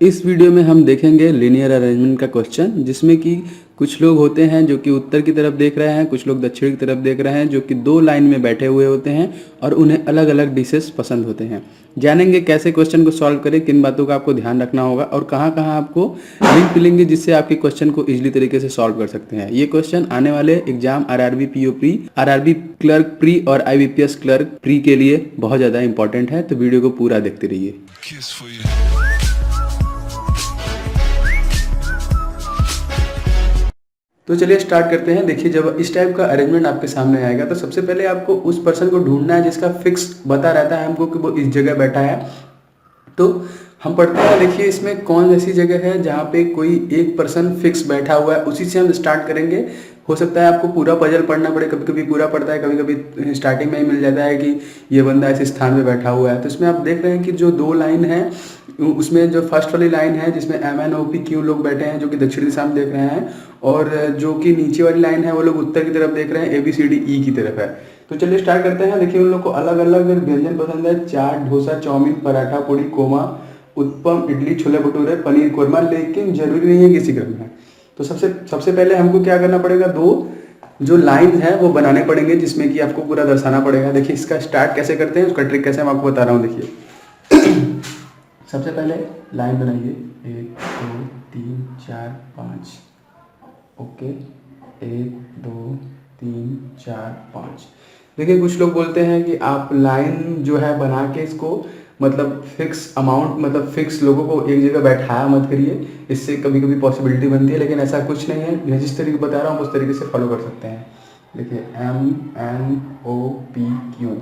इस वीडियो में हम देखेंगे लीनियर अरेंजमेंट का क्वेश्चन, जिसमें कि कुछ लोग होते हैं जो कि उत्तर की तरफ देख रहे हैं, कुछ लोग दक्षिण की तरफ देख रहे हैं, जो कि दो लाइन में बैठे हुए होते हैं और उन्हें अलग अलग डिशेस पसंद होते हैं। जानेंगे कैसे क्वेश्चन को सॉल्व करें, किन बातों का आपको ध्यान रखना होगा और कहाँ कहाँ आपको लिंक मिलेंगे जिससे आपके क्वेश्चन को इजीली तरीके से सॉल्व कर सकते हैं। ये क्वेश्चन आने वाले exam RRB PO pre, RRB clerk pre और आईबीपीएस क्लर्क प्री के लिए बहुत ज़्यादा इंपॉर्टेंट है, तो वीडियो को पूरा देखते रहिए। तो चलिए स्टार्ट करते हैं। देखिए, जब इस टाइप का अरेंजमेंट आपके सामने आएगा तो सबसे पहले आपको उस पर्सन को ढूंढना है जिसका फिक्स बता रहता है हमको कि वो इस जगह बैठा है। तो हम पढ़ते हैं, देखिए इसमें कौन ऐसी जगह है जहाँ पे कोई एक पर्सन फिक्स बैठा हुआ है, उसी से हम स्टार्ट करेंगे। हो सकता है आपको पूरा पजल पढ़ना पड़े, कभी कभी पूरा पड़ता है, कभी कभी स्टार्टिंग में ही मिल जाता है कि ये बंदा इस स्थान पे बैठा हुआ है। तो इसमें आप देख रहे हैं कि जो दो लाइन है, उसमें जो फर्स्ट वाली लाइन है जिसमें M N O P Q लोग बैठे हैं जो कि दक्षिण दिशा में देख रहे हैं, और जो कि नीचे वाली लाइन है वो लोग उत्तर की तरफ देख रहे हैं, ए बी सी डी ई की तरफ है। तो चलिए स्टार्ट करते हैं। देखिए उन लोग को अलग अलग व्यंजन पसंद है, चाट, डोसा, चाउमीन, पराठा, पूड़ी, कोमा, उत्पम, इडली, छोले भटूरे, पनीर कोरमा, लेकिन जरूरी नहीं है किसी क्रम में। तो सबसे पहले हमको क्या करना पड़ेगा, दो जो लाइन है वो बनाने पड़ेंगे जिसमें कि आपको पूरा दर्शाना पड़ेगा। देखिए इसका स्टार्ट कैसे करते हैं, उसका ट्रिक कैसे हम आपको बता रहा हूँ। देखिए सबसे पहले लाइन बनाइए, 1 2 3 4 5। ओके, 1 2 3 4 5। देखिए कुछ लोग बोलते हैं कि आप लाइन जो है बना के इसको मतलब फिक्स अमाउंट, मतलब फिक्स लोगों को एक जगह बैठाया मत करिए, इससे कभी कभी पॉसिबिलिटी बनती है, लेकिन ऐसा कुछ नहीं है। मैं जिस तरीके बता रहा हूँ उस तरीके से फॉलो कर सकते हैं। देखिए M N O P Q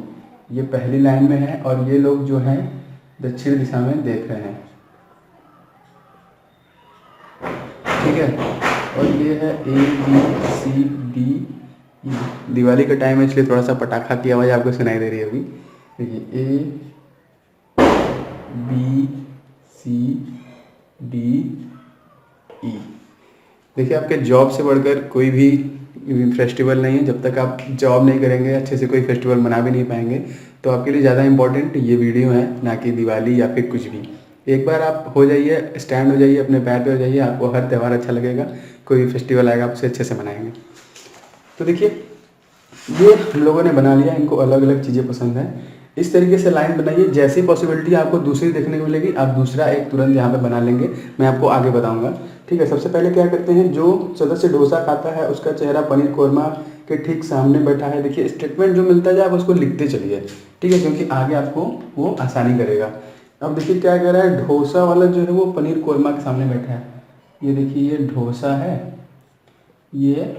ये पहली लाइन में है और ये लोग जो हैं दक्षिण दिशा में देख रहे हैं, ठीक है। और ये है A B C D E. Diwali का टाइम है इसलिए थोड़ा सा पटाखा की आवाज़ आपको सुनाई दे रही है अभी। देखिए ए बी सी डी ई। देखिए आपके जॉब से बढ़कर कोई भी फेस्टिवल नहीं है, जब तक आप जॉब नहीं करेंगे अच्छे से कोई फेस्टिवल मना भी नहीं पाएंगे। तो आपके लिए ज़्यादा इंपॉर्टेंट ये वीडियो है, ना कि दिवाली या फिर कुछ भी। एक बार आप हो जाइए, स्टैंड हो जाइए, अपने पैर पे हो जाइए, आपको हर त्यौहार अच्छा लगेगा। कोई भी फेस्टिवल आएगा आप उसे अच्छे से मनाएंगे। तो देखिए ये हम लोगों ने बना लिया, इनको अलग अलग चीज़ें पसंद हैं। इस तरीके से लाइन बनाइए, जैसी पॉसिबिलिटी आपको दूसरी देखने को मिलेगी आप दूसरा एक तुरंत यहाँ पे बना लेंगे, मैं आपको आगे बताऊंगा, ठीक है। सबसे पहले क्या करते हैं, जो सदस्य डोसा खाता है उसका चेहरा पनीर कोरमा के ठीक सामने बैठा है। देखिए स्टेटमेंट जो मिलता जाए आप उसको लिखते चलिए, ठीक है, क्योंकि आगे आपको वो आसानी करेगा। अब देखिए क्या कह रहा है, डोसा वाला जो है वो पनीर कोरमा के सामने बैठा है। ये देखिए ये डोसा है, ये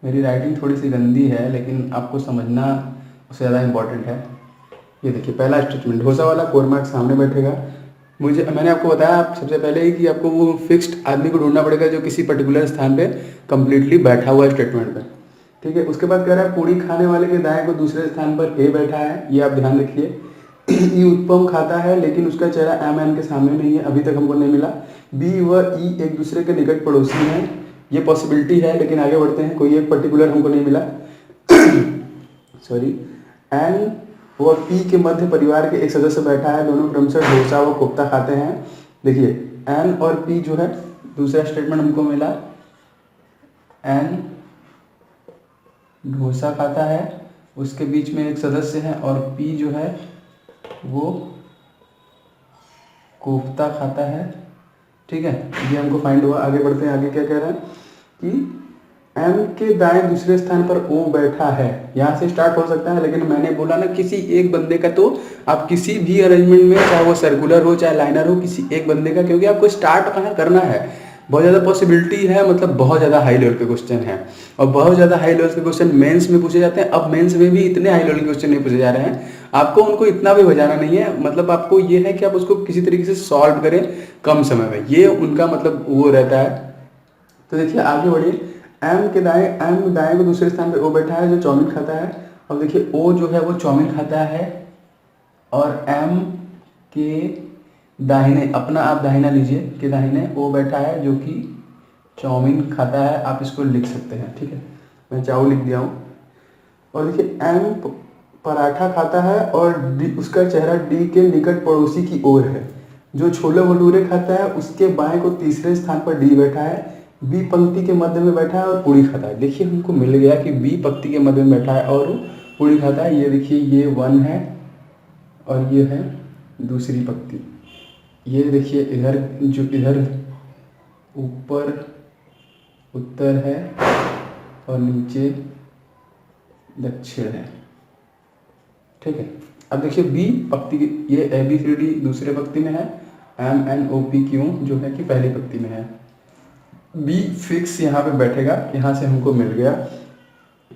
मेरी राइटिंग थोड़ी सी गंदी है लेकिन आपको समझना उससे ज़्यादा इम्पोर्टेंट है। ये देखिए पहला स्टेटमेंट, डोसा वाला कोरमा के सामने बैठेगा। मैंने आपको बताया आप सबसे पहले ही कि आपको वो फिक्स्ड आदमी को ढूंढना पड़ेगा जो किसी पर्टिकुलर स्थान पे कंप्लीटली बैठा हुआ है स्टेटमेंट पे, ठीक है। उसके बाद कह रहा है पूड़ी खाने वाले के दाएं को दूसरे स्थान पर ए बैठा है, ये आप ध्यान रखिए। ई उत्पम खाता है लेकिन उसका चेहरा एम एन के सामने नहीं है, अभी तक हमको नहीं मिला। बी व ई एक दूसरे के निकट पड़ोसी हैं, ये पॉसिबिलिटी है लेकिन आगे बढ़ते हैं, कोई एक पर्टिकुलर हमको नहीं मिला। सॉरी। एन व पी के मध्य परिवार के एक सदस्य बैठा है, दोनों क्रमशः डोसा व कोफ्ता खाते हैं। देखिए एन और पी जो है, दूसरा स्टेटमेंट हमको मिला, एन डोसा खाता है, उसके बीच में एक सदस्य है, और पी जो है वो कोफ्ता खाता है, ठीक है। ये हमको फाइंड हुआ। आगे बढ़ते हैं, आगे क्या कह रहा है कि एम के दाएं दूसरे स्थान पर ओ बैठा है, यहाँ से स्टार्ट हो सकता है, लेकिन मैंने बोला ना किसी एक बंदे का, तो आप किसी भी अरेंजमेंट में चाहे वो सर्कुलर हो चाहे लाइनर हो, किसी एक बंदे का, क्योंकि आपको स्टार्ट कहाँ करना है। बहुत ज़्यादा पॉसिबिलिटी है, मतलब बहुत ज़्यादा हाई लेवल के क्वेश्चन हैं, और बहुत ज़्यादा हाई लेवल के क्वेश्चन मेंस में पूछे जाते हैं। अब मेंस में भी इतने हाई लेवल के क्वेश्चन नहीं पूछे जा रहे हैं, आपको उनको इतना भी बजाना नहीं है। मतलब आपको ये है कि आप उसको किसी तरीके से सॉल्व करें कम समय में, ये उनका मतलब वो रहता है। तो देखिए आगे बढ़िए, एम दाएं को दूसरे स्थान पे ओ बैठा है जो चाउमीन खाता है। अब देखिए ओ जो है वो चाउमीन खाता है, और एम के दाहिने, अपना आप दाहिना लीजिए, के दाहिने ओ बैठा है जो कि चाउमीन खाता है, आप इसको लिख सकते हैं, ठीक है। मैं चाउ लिख दिया हूँ। और देखिए एम पराठा खाता है और उसका चेहरा डी के निकट पड़ोसी की ओर है। जो छोले भटूरे खाता है उसके बाएं को तीसरे स्थान पर डी बैठा है, बी पंक्ति के मध्य में बैठा है और पूड़ी खाता है। देखिए हमको मिल गया कि बी पंक्ति के मध्य में बैठा है और पूड़ी खाता है। ये देखिए ये 1 है और ये है दूसरी पंक्ति। ये देखिए इधर जो इधर ऊपर उत्तर है और नीचे दक्षिण है। ठीक है, अब देखिए बी पंक्ति, ये ABCD दूसरे पंक्ति में है, MNOPQ जो है कि पहली पंक्ति में है। बी फिक्स यहाँ पे बैठेगा, यहाँ से हमको मिल गया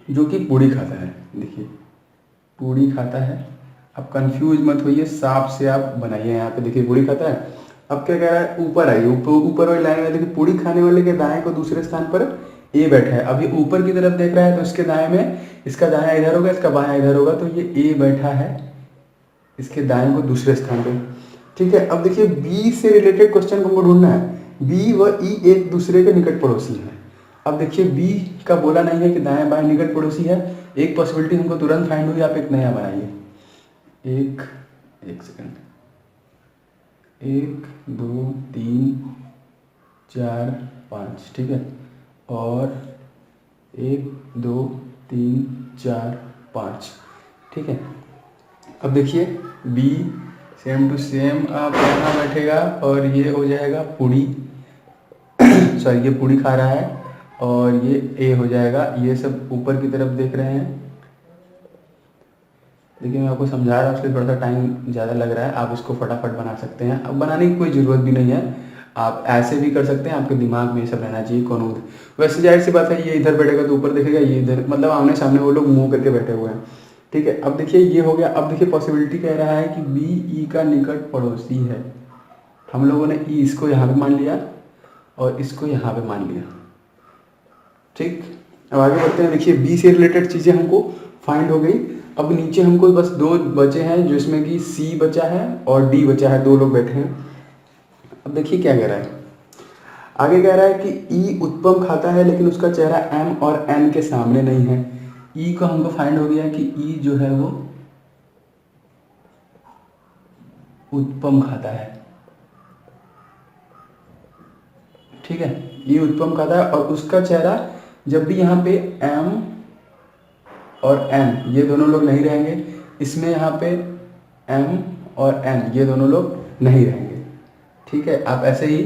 जो कि पूड़ी खाता है। देखिए पूड़ी खाता है, अब कंफ्यूज मत होइए, साफ से आप बनाइए। यहाँ पे देखिए पूड़ी खाता है। अब क्या कह रहा है, ऊपर आइए, ऊपर वाली लाइन में देखिए पूड़ी खाने वाले के दाएं को दूसरे स्थान पर ए बैठा है। अब ये ऊपर की तरफ देख रहा है तो इसके दाएं में, इसका दायां इधर होगा, इसका बायां इधर होगा, तो ये ए बैठा है इसके दाएं को दूसरे स्थान पे। ठीक है, अब देखिए बी से रिलेटेड क्वेश्चन को हमको ढूंढना है। बी व ई एक दूसरे के निकट पड़ोसी हैं। अब देखिए बी का बोला नहीं है कि दाएं बाएं निकट पड़ोसी है, एक पॉसिबिलिटी हमको तुरंत फाइंड हुई। आप एक नया बनाइए, एक सेकंड, 1 2 3 4 5, ठीक है, और 1 2 3 4 5, ठीक है। अब देखिए बी सेम टू सेम आप यहाँ बैठेगा और ये हो जाएगा पूड़ी सॉरी ये पूड़ी खा रहा है और ये ए हो जाएगा। ये सब ऊपर की तरफ देख रहे हैं। देखिए मैं आपको समझा रहा हूँ, इसलिए थोड़ा सा टाइम ज़्यादा लग रहा है। आप इसको फटाफट बना सकते हैं। अब बनाने की कोई ज़रूरत भी नहीं है, आप ऐसे भी कर सकते हैं। आपके दिमाग में ये सब रहना चाहिए कौन उधर। वैसे जाहिर सी बात है, ये इधर बैठेगा तो ऊपर देखेगा, ये इधर, मतलब आमने सामने वो लोग मुंह करके बैठे हुए हैं। ठीक है, अब देखिए ये हो गया। अब देखिए पॉसिबिलिटी कह रहा है कि बी ई का निकट पड़ोसी है। हम लोगों ने ई इसको यहाँ पे मान लिया और इसको यहाँ पे मान लिया। ठीक, अब आगे बढ़ते हैं। देखिए बी से रिलेटेड चीज़ें हमको फाइंड हो गई। अब नीचे हमको बस 2 बचे हैं, जिसमें कि सी बचा है और डी बचा है, 2 लोग बैठे हैं। अब देखिए क्या कह रहा है, आगे कह रहा है कि ई उत्पम खाता है लेकिन उसका चेहरा एम और एन के सामने नहीं है। ई को हमको फाइंड हो गया कि ई जो है वो उत्पम खाता है। ठीक है, ये उत्पम खाता है और उसका चेहरा जब भी यहाँ पे एम और एन ये दोनों लोग नहीं रहेंगे, इसमें यहाँ पे एम और एन ये दोनों लोग नहीं रहेंगे। ठीक है, आप ऐसे ही,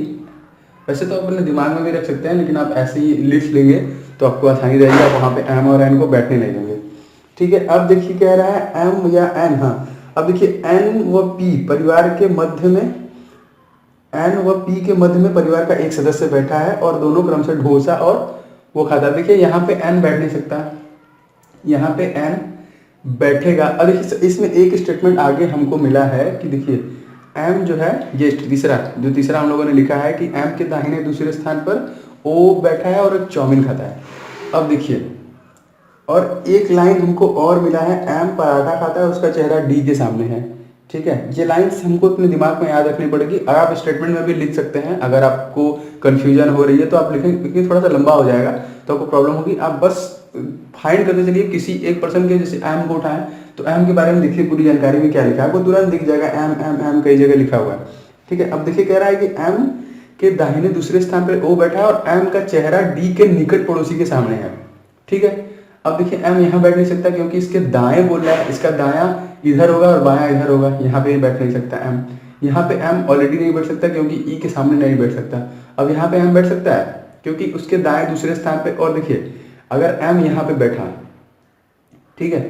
वैसे तो आप अपने दिमाग में भी रख सकते हैं, लेकिन आप ऐसे ही लिख लेंगे तो आपको आसानी रहेगी। आप वहाँ पे एम और एन को बैठने नहीं देंगे। ठीक है, अब देखिए कह रहा है एम या एन। हाँ, अब देखिए एन व पी परिवार के मध्य में, एन व पी के मध्य में परिवार का एक सदस्य बैठा है और दोनों क्रम से डोसा और वो खाता है। देखिए यहाँ पे एन बैठ नहीं सकता, यहाँ पे एन बैठेगा। अब इसमें एक स्टेटमेंट आगे हमको मिला है कि देखिए एम जो है, ये तीसरा हम लोगों ने लिखा है कि एम के दाहिने दूसरे स्थान पर ओ बैठा है और एक चाउमीन खाता है। अब देखिए, और एक लाइन हमको और मिला है, एम पराठा खाता है, उसका चेहरा डी के सामने है। ठीक है, ये लाइंस हमको अपने दिमाग में याद रखनी पड़ेगी। और आप स्टेटमेंट में भी लिख सकते हैं, अगर आपको कन्फ्यूजन हो रही है तो आप लिखें, क्योंकि थोड़ा सा लंबा हो जाएगा तो आपको प्रॉब्लम होगी। आप बस फाइंड करते चलिए किसी एक पर्सन के, जैसे एम को उठाएं तो एम के बारे में देखिए पूरी जानकारी में क्या लिखा है, आपको तुरंत दिख जाएगा एम एम एम कई जगह लिखा हुआ है। ठीक है, अब देखिए कह रहा है कि एम के दाहिने दूसरे स्थान पर ओ बैठा है और एम का चेहरा डी के निकट पड़ोसी के सामने है। ठीक है, अब देखिए एम यहाँ बैठ नहीं सकता क्योंकि इसके दाएं बोल रहा है, इसका दायां इधर होगा और बायां इधर होगा, यहाँ पे बैठ नहीं सकता एम। यहाँ पे एम ऑलरेडी नहीं बैठ सकता क्योंकि ई के सामने नहीं बैठ सकता। अब यहाँ पे एम बैठ सकता है क्योंकि उसके दाएं दूसरे स्थान पे। और देखिए अगर एम यहाँ पे बैठा, ठीक है,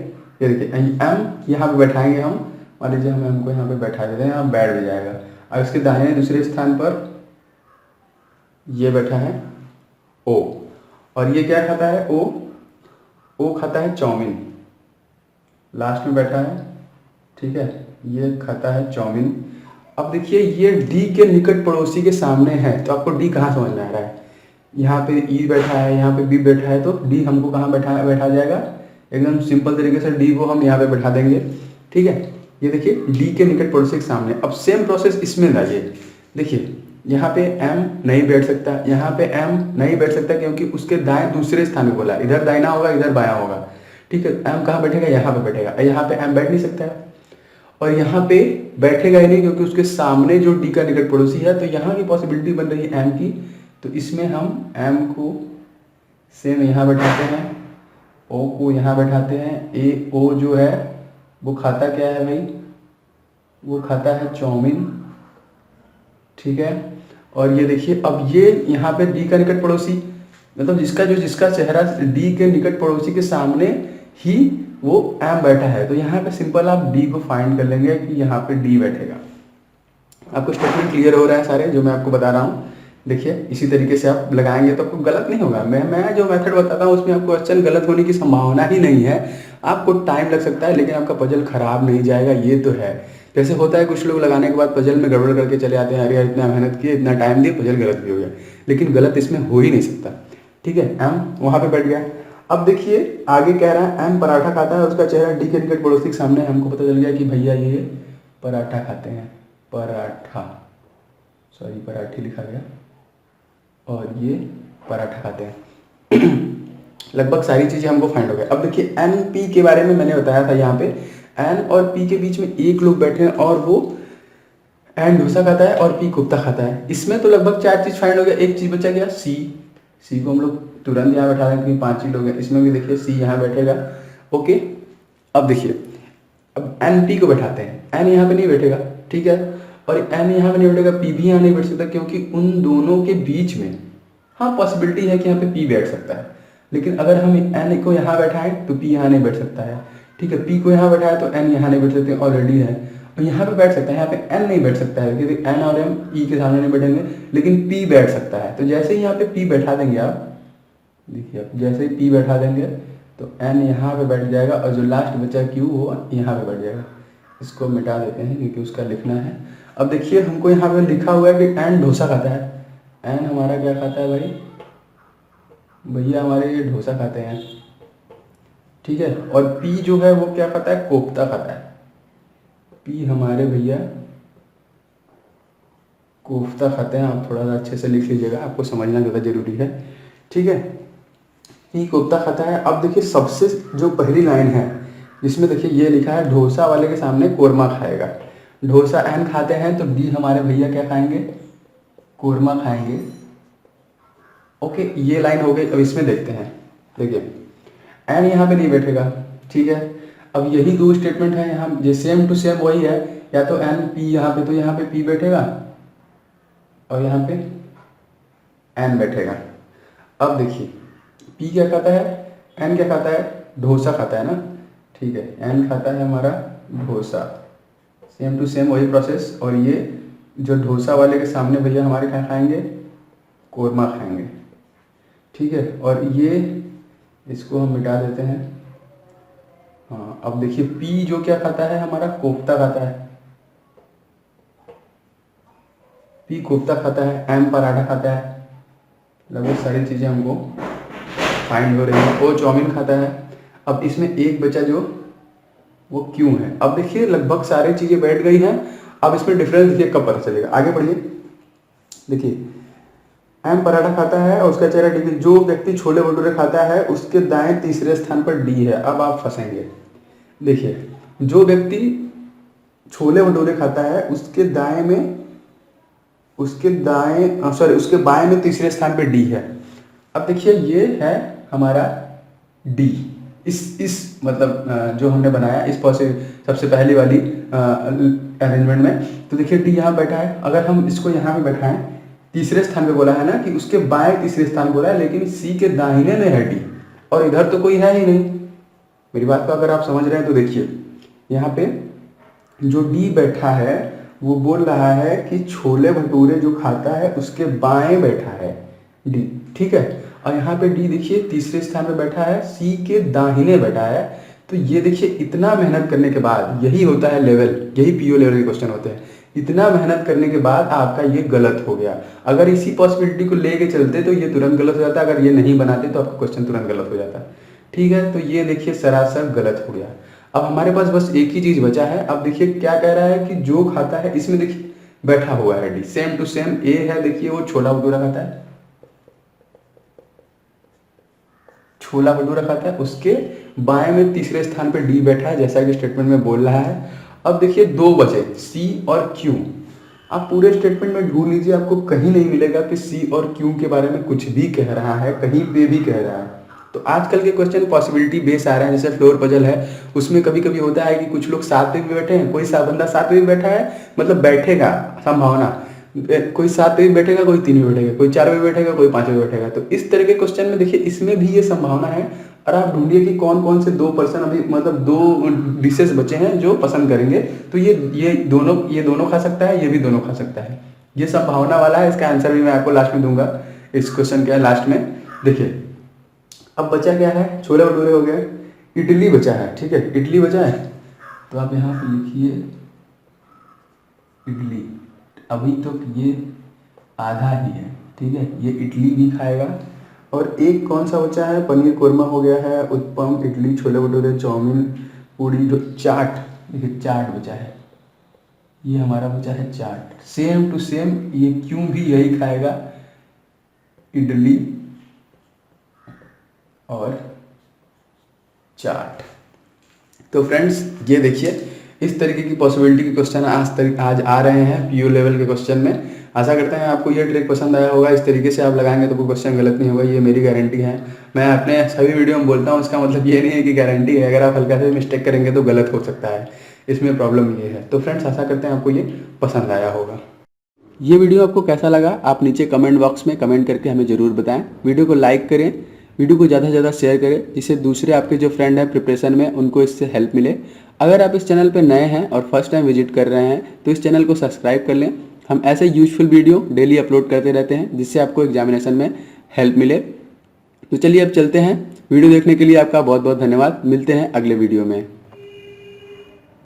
ये देखिए एम यहाँ पे बैठाएंगे हम, मान लीजिए हम एम को यहाँ पे बैठा देते हैं, यहाँ बैठ भी जाएगा। अब इसके दाएं दूसरे स्थान पर ये बैठा है ओ, और ये क्या खाता है, ओ खाता है चाउमीन, लास्ट में बैठा है। ठीक है, ये खाता है चाउमीन। अब देखिए ये डी के निकट पड़ोसी के सामने है, तो आपको डी कहाँ समझ में आ रहा है, यहाँ पे ई बैठा है, यहाँ पे बी बैठा है, तो डी हमको कहाँ बैठा जाएगा, एकदम सिंपल तरीके से डी को हम यहाँ पे बैठा देंगे। ठीक है, ये देखिए डी के निकट पड़ोसी के सामने। अब सेम प्रोसेस इसमें लाइए। देखिए यहाँ पे एम नहीं बैठ सकता, यहाँ पे एम नहीं बैठ सकता क्योंकि उसके दाएं दूसरे स्थान में बोला, इधर दाहिना होगा इधर बायां होगा। ठीक है, एम कहाँ बैठेगा, यहाँ पे बैठेगा, यहाँ पे एम बैठ नहीं सकता है। और यहाँ पे बैठेगा ही नहीं क्योंकि उसके सामने जो डी का निकट पड़ोसी है, तो यहाँ की पॉसिबिलिटी बन रही है एम की। तो इसमें हम एम को सेम यहाँ बैठाते हैं, ओ को यहाँ बैठाते हैं। ए ओ जो है वो खाता क्या है भाई, वो खाता है चाउमीन, ठीक है। और ये देखिए अब ये यहाँ पे डी का निकट पड़ोसी, मतलब जिसका चेहरा डी के निकट पड़ोसी के सामने ही वो एम बैठा है, तो यहाँ पे सिंपल आप डी को फाइंड कर लेंगे कि यहाँ पे डी बैठेगा। आपको स्टेटमेंट क्लियर हो रहा है सारे जो मैं आपको बता रहा हूँ। देखिए इसी तरीके से आप लगाएंगे तो आपको गलत नहीं होगा। मैं जो मेथड बताता हूँ उसमें आपको क्वेश्चन गलत होने की संभावना ही नहीं है। आपको टाइम लग सकता है लेकिन आपका पजल खराब नहीं जाएगा, ये तो है। जैसे होता है कुछ लोग लगाने के बाद पजल में गड़बड़ करके चले आते हैं, अरे यार इतना मेहनत किए, इतना टाइम दिए, पजल गलत भी हो गया, लेकिन गलत इसमें हो ही नहीं सकता, ठीक है। एम वहाँ पे बैठ गया। अब देखिए आगे कह रहा है एम पराठा खाता है, उसका चेहरा डी के निकट पड़ोसी के सामने। हमको पता चल गया कि भैया ये पराठा खाते हैं, पराठा, सॉरी पराठी लिखा गया, और ये पराठा खाते हैं। लगभग सारी चीज़ें हमको फाइंड हो गया। अब देखिए एन पी के बारे में मैंने बताया था, यहाँ पे एन और पी के बीच में एक लोग बैठे हैं और वो एन डोसा खाता है और पी कोफ्ता खाता है। इसमें तो लगभग 4 चीज़ फाइंड हो गया, एक चीज़ बचा गया सी। सी को हम लोग तुरंत यहाँ बैठा दें क्योंकि 5 ही लोग हैं। इसमें भी देखिए सी यहाँ बैठेगा, ओके। अब देखिए अब एन पी को बैठाते हैं, एन यहाँ पे नहीं बैठेगा, ठीक है, और एन यहाँ पे नहीं बैठेगा, पी भी यहाँ नहीं बैठ सकता क्योंकि उन दोनों के बीच में हाँ पॉसिबिलिटी है कि यहाँ पे पी बैठ सकता है। लेकिन अगर हम एन को यहाँ बैठाएं तो पी यहाँ नहीं बैठ सकता है, ठीक है। पी को यहाँ बैठाया तो एन यहाँ नहीं बैठ सकते, ऑलरेडी है। और यहाँ पे बैठ सकता है, यहाँ पे एन नहीं बैठ सकता है क्योंकि एन और एम ई के सामने नहीं बैठेंगे, लेकिन पी बैठ सकता है। तो जैसे ही यहाँ पे पी बैठा देंगे आप, देखिए आप जैसे ही पी बैठा देंगे तो एन यहाँ पे बैठ जाएगा और जो लास्ट बचा क्यू वो यहाँ पे बैठ जाएगा। इसको मिटा देते हैं क्योंकि उसका लिखना है। अब देखिए हमको यहाँ पे लिखा हुआ है कि एन डोसा खाता है। एन हमारा क्या खाता है भाई, भैया हमारे ये डोसा खाते हैं, ठीक है। और पी जो है वो क्या खाता है, कोफ्ता खाता है। पी हमारे भैया कोफ्ता खाते हैं। आप थोड़ा सा अच्छे से लिख लीजिएगा, आपको समझना ज़्यादा जरूरी है, ठीक है। पी कोफ्ता खाता है। अब देखिए सबसे जो पहली लाइन है जिसमें देखिए ये लिखा है डोसा वाले के सामने कोरमा खाएगा। डोसा एन खाते हैं तो डी हमारे भैया क्या खाएंगे, कोरमा खाएंगे, ओके। ये लाइन हो गई। अब इसमें देखते हैं, देखिए एन यहाँ पे नहीं बैठेगा, ठीक है। अब यही 2 स्टेटमेंट है यहाँ, जो सेम टू सेम वही है, या तो एन पी यहाँ पे, तो यहाँ पे पी बैठेगा और यहाँ पे एन बैठेगा। अब देखिए पी क्या खाता है, एन क्या खाता है, डोसा खाता है ना, ठीक है। एन खाता है हमारा डोसा, सेम टू सेम वही प्रोसेस। और ये जो डोसा वाले के सामने भैया हमारे क्या खाएंगे, कोरमा खाएंगे, ठीक है। और ये इसको हम मिटा देते हैं। हाँ अब देखिए पी जो क्या खाता है हमारा, कोफ्ता खाता है, पी कोफ्ता खाता है, एम पराठा खाता है। लगभग सारी चीज़ें हमको फाइंड हो रही है। ओ चाउमीन खाता है। अब इसमें एक बचा जो वो क्यों है। अब देखिए लगभग सारी चीज़ें बैठ गई हैं। अब इसमें डिफरेंस देखिए कब पता चलेगा, आगे बढ़िए। देखिए एम पराठा खाता है और उसका चेहरा डी, जो व्यक्ति छोले भटूरे खाता है उसके दाएं तीसरे स्थान पर डी है। अब आप फंसेंगे। देखिए जो व्यक्ति छोले भटूरे खाता है उसके दाएं में, उसके बाएं में तीसरे स्थान पे डी है। अब देखिए ये है हमारा डी, इस मतलब जो हमने बनाया इस सबसे पहली वाली अरेंजमेंट में। तो देखिए डी यहाँ बैठा है। अगर हम इसको यहाँ पे बैठाएं, तीसरे स्थान पे बोला है ना कि उसके बाएं तीसरे स्थान बोला है, लेकिन सी के दाहिने में है डी और इधर तो कोई है ही नहीं। मेरी बात को अगर आप समझ रहे हैं तो देखिए यहाँ पे जो डी बैठा है वो बोल रहा है कि छोले भटूरे जो खाता है उसके बाएं बैठा है डी, ठीक है। और यहाँ पे डी देखिए तीसरे स्थान पे बैठा है, सी के दाहिने बैठा है। तो ये देखिए इतना मेहनत करने के बाद, यही होता है लेवल, यही पीओ लेवल के क्वेश्चन होते हैं। इतना मेहनत करने के बाद आपका ये गलत हो गया। अगर इसी पॉसिबिलिटी को लेके चलते तो ये तुरंत गलत हो जाता, अगर ये नहीं बनाते तो आपका क्वेश्चन तुरंत गलत हो जाता, ठीक है। तो ये देखिए सरासर गलत हो गया। अब हमारे पास बस एक ही चीज बचा है। अब देखिए क्या कह रहा है कि जो खाता है, इसमें देखिए बैठा हुआ है डी, सेम टू सेम ए है। देखिए वो छोला भटूरा खाता है, उसके बाएं में तीसरे स्थान पे डी बैठा है जैसा कि स्टेटमेंट में बोल रहा है। अब देखिए दो बचे सी और क्यू। आप पूरे स्टेटमेंट में ढूंढ लीजिए, आपको कहीं नहीं मिलेगा कि सी और क्यू के बारे में कुछ भी कह रहा है, कहीं पे भी कह रहा है। तो आजकल के क्वेश्चन पॉसिबिलिटी बेस आ रहे हैं, जैसे फ्लोर पजल है, उसमें कभी कभी होता है कि कुछ लोग साथ में भी बैठे हैं, कोई बंदा साथ में भी बैठा है, मतलब बैठेगा संभावना, कोई साथ में भी बैठेगा, कोई 3 में बैठेगा, कोई 4 में बैठेगा, कोई 5 में बैठेगा। तो इस तरह के क्वेश्चन में देखिए इसमें भी ये संभावना है। और आप ढूंढिए कि कौन कौन से 2 पर्सन अभी, मतलब 2 डिशेस बचे हैं जो पसंद करेंगे। तो ये दोनों खा सकता है, ये भी दोनों खा सकता है, ये संभावना वाला है। इसका आंसर भी मैं आपको लास्ट में दूंगा। इस क्वेश्चन के लास्ट में देखिए अब बचा क्या है, छोले भटूरे हो गए, इडली बचा है। ठीक है, इडली बचा है, तो आप यहाँ पे लिखिए इडली। अभी तो ये आधा ही है, ठीक है, ये इडली भी खाएगा। और एक कौन सा बचा है, पनीर कोरमा हो गया है, उत्पम, इडली, छोले भटूरे, चाउमीन, पूड़ी, जो चाट, देखिए चाट बचा है, ये हमारा बचा है चाट। सेम टू सेम ये क्यों भी यही खाएगा, इडली और चाट। तो फ्रेंड्स ये देखिए इस तरीके की पॉसिबिलिटी के क्वेश्चन आज आ रहे हैं पीओ लेवल के क्वेश्चन में। आशा करते हैं आपको ये ट्रिक पसंद आया होगा। इस तरीके से आप लगाएंगे तो कोई क्वेश्चन गलत नहीं होगा, ये मेरी गारंटी है। मैं अपने सभी वीडियो में बोलता हूँ, इसका मतलब ये नहीं है कि गारंटी है, अगर आप हल्का से मिस्टेक करेंगे तो गलत हो सकता है, इसमें प्रॉब्लम ये है। तो फ्रेंड्स आशा करते हैं आपको ये पसंद आया होगा। ये वीडियो आपको कैसा लगा आप नीचे कमेंट बॉक्स में कमेंट करके हमें ज़रूर बताएं। वीडियो को लाइक करें, वीडियो को ज़्यादा से ज़्यादा शेयर करें, जिससे दूसरे आपके जो फ्रेंड हैं प्रिपरेशन में उनको इससे हेल्प मिले। अगर आप इस चैनल पर नए हैं और फर्स्ट टाइम विजिट कर रहे हैं तो इस चैनल को सब्सक्राइब कर लें। हम ऐसे यूजफुल वीडियो डेली अपलोड करते रहते हैं, जिससे आपको एग्जामिनेशन में हेल्प मिले। तो चलिए अब चलते हैं। वीडियो देखने के लिए आपका बहुत बहुत धन्यवाद। मिलते हैं अगले वीडियो में।